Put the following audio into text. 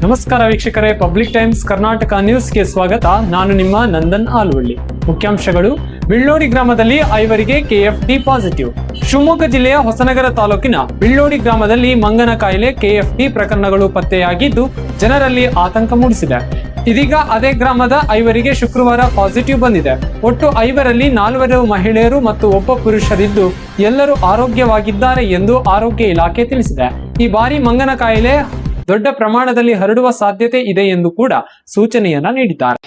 ನಮಸ್ಕಾರ ವೀಕ್ಷಕರೇ, public times Karnataka ನ್ಯೂಸ್ಗೆ ಸ್ವಾಗತ. ನಾನು ನಿಮ್ಮ ನಂದನ್ ಆಲ್ವಳ್ಳಿ. ಮುಖ್ಯಾಂಶಗಳು: ಬಿಳ್ಳೋಡಿ ಗ್ರಾಮದಲ್ಲಿ 5 ಕೆಎಫ್ಡಿ ಪಾಸಿಟಿವ್. ಶಿವಮೊಗ್ಗ ಜಿಲ್ಲೆಯ ಹೊಸನಗರ ತಾಲೂಕಿನ ಬಿಳ್ಳೋಡಿ ಗ್ರಾಮದಲ್ಲಿ ಮಂಗನ ಕಾಯಿಲೆ ಕೆಎಫ್ಡಿ ಪ್ರಕರಣಗಳು ಪತ್ತೆಯಾಗಿದ್ದು ಜನರಲ್ಲಿ ಆತಂಕ ಮೂಡಿಸಿದೆ. ಇದೀಗ ಅದೇ ಗ್ರಾಮದ 5 ಶುಕ್ರವಾರ ಪಾಸಿಟಿವ್ ಬಂದಿದೆ. ಒಟ್ಟು 5ರಲ್ಲಿ 4 ಮಹಿಳೆಯರು ಮತ್ತು ಒಬ್ಬ ಪುರುಷರಿದ್ದು ಎಲ್ಲರೂ ಆರೋಗ್ಯವಾಗಿದ್ದಾರೆ ಎಂದು ಆರೋಗ್ಯ ಇಲಾಖೆ ತಿಳಿಸಿದೆ. ಈ ಬಾರಿ ಮಂಗನ ಕಾಯಿಲೆ ದೊಡ್ಡ ಪ್ರಮಾಣದಲ್ಲಿ ಹರಡುವ ಸಾಧ್ಯತೆ ಇದೆ ಎಂದು ಕೂಡ ಸೂಚನೆಯನ್ನ ನೀಡಿದ್ದಾರೆ.